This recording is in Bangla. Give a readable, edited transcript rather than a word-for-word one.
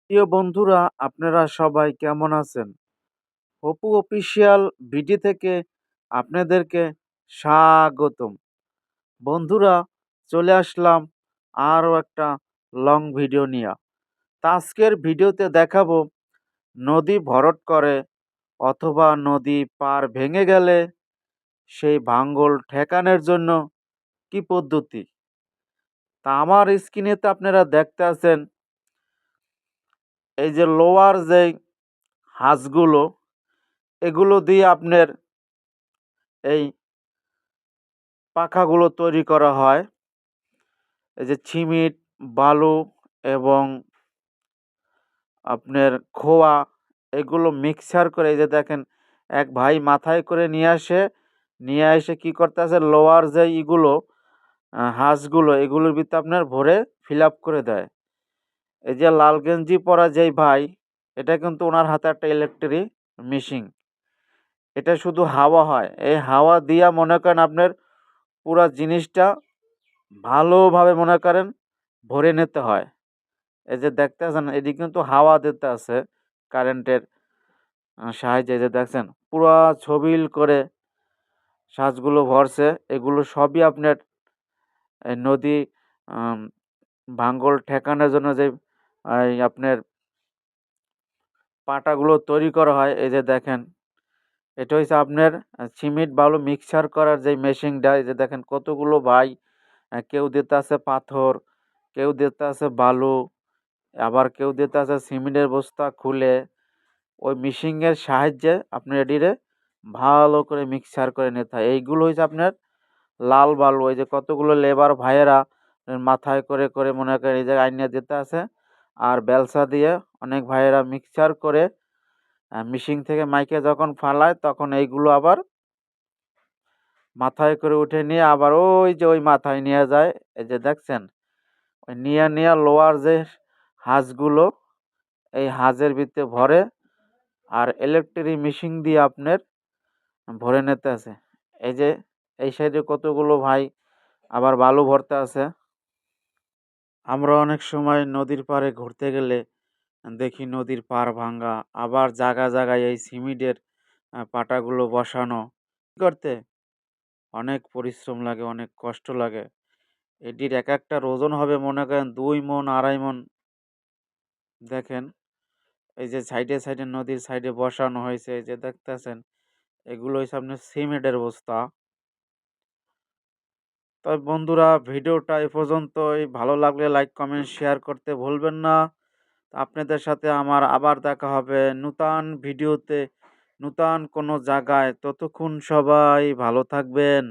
প্রিয় বন্ধুরা, আপনারা সবাই কেমন আছেন? অপু অফিসিয়াল ভিডি থেকে আপনাদেরকে স্বাগতম। বন্ধুরা, চলে আসলাম আরও একটা লং ভিডিও নিয়ে। তা আজকের ভিডিওতে দেখাবো নদী ভরাট করে অথবা নদী পার ভেঙে গেলে সেই ভাঙল ঠেকানোর জন্য কি পদ্ধতি। তা আমার স্ক্রিনে তো আপনারা দেখতে আছেন এই যে লোয়ার যে হাঁসগুলো, এগুলো দিয়ে আপনার এই পাখাগুলো তৈরি করা হয়। এই যে সিমেন্ট, বালু এবং আপনার খোয়া, এগুলো মিক্সার করে এই যে দেখেন এক ভাই মাথায় করে নিয়ে এসে কি করতেছে, লোয়ার যে ইগুলো হাঁসগুলো এগুলোর ভিতরে আপনার ভরে ফিল আপ করে দেয়। এই যে লাল গেঞ্জি পরা যেই ভাই, এটা কিন্তু ওনার হাতে একটা ইলেকট্রিক মেশিন। এটা শুধু হাওয়া হয়, এই হাওয়া দিয়া মনে করেন আপনার পুরা জিনিসটা ভালোভাবে মনে করেন ভরে নিতে হয়। এই যে দেখতেছেন এটি কিন্তু হাওয়া দিতে আছে কারেন্টের সাহায্যে। এই যে দেখছেন পুরা ছবিল করে সাজগুলো ভরছে। এগুলো সবই আপনার এই নদী আম ভাঙ্গল ঠেকানোর জন্য যে আপনার পাটাগুলো তৈরি করা হয়। এই যে দেখেন এটা হইছে আপনার সিমেন্ট বালু মিক্সার করার যে মেশিনটা। এই যে দেখেন কতগুলো ভাই, কেউ দিতাছে পাথর, কেউ দিতাছে বালু, আবার কেউ দিতাছে সিমেন্টের বস্তা খুলে ওই মেশিনের সাহায্যে আপনার এটিরে ভালো করে মিক্সার করে নিতে হয়। এইগুলো হইছে আপনার লাল বালু। ওই যে কতগুলো লেবার ভাইয়েরা মাথায় করে মনে করেন এই জায়গায় আইনা দিতে আছে, আর বেলসা দিয়ে অনেক ভাইয়েরা মিক্সচার করে মেশিন থেকে মাইকে যখন ফালায় তখন এইগুলো আবার মাথায় করে উঠে নিয়ে আবার ওই যে ওই মাথায় নিয়ে যায়। এই যে দেখছেন ওই নিয়া লোয়ার যে হাঁসগুলো এই হাঁসের ভিতরে ভরে, আর ইলেকট্রিক মেশিন দিয়ে আপনার ভরে নিতে আছে। এই যে এই সাইডে কতগুলো ভাই আবার বালু ভরতে আছে। আমরা অনেক সময় নদীর পাড়ে ঘুরতে গেলে দেখি নদীর পাড় ভাঙ্গা, আবার জায়গায় এই সিমেন্টের পাটাগুলো বসানো করতে অনেক পরিশ্রম লাগে, অনেক কষ্ট লাগে। এটির এক একটার ওজন হবে মনে করেন 2 মণ 2.5 মণ। দেখেন এই যে সাইডে নদীর সাইডে বসানো হয়েছে, এই যে দেখতেছেন এগুলো হচ্ছে আপনার সিমেন্টের বস্তা। তবে বন্ধুরা, ভিডিওটা এ পর্যন্তই। ভালো লাগলে লাইক কমেন্ট শেয়ার করতে ভুলবেন না। আপনাদের সাথে আমার আবার দেখা হবে নূতন ভিডিওতে, নূতন কোনো জায়গায়। ততক্ষণ সবাই ভালো থাকবেন।